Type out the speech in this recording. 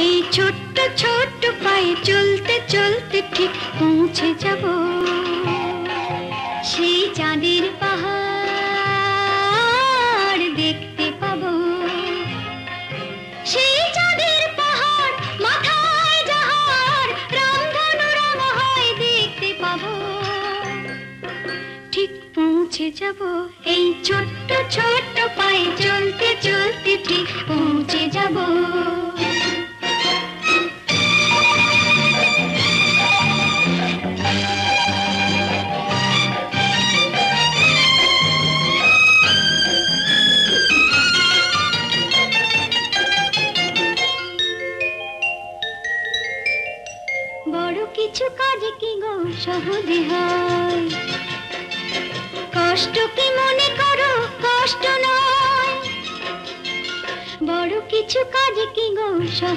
এই ছোট্ট ছোট্ট পায়ে চলতে চলতে ঠিক পৌঁছে যাব সেই চাঁদের পাহাড় দেখতে পাবো। সেই চাঁদের পাহাড় মাথায় যাহার রামধনু রঙ হয় দেখতে পাবো। ঠিক পৌঁছে যাব এই ছোট্ট ছোট্ট পায়ে চলতে চলতে ঠিক পৌঁছে যাব। বড় কিছু কাজ কি গো সহজে হয়, কষ্ট কি মনে করো কষ্ট নয়। বড় কিছু কাজ কি গো সহজে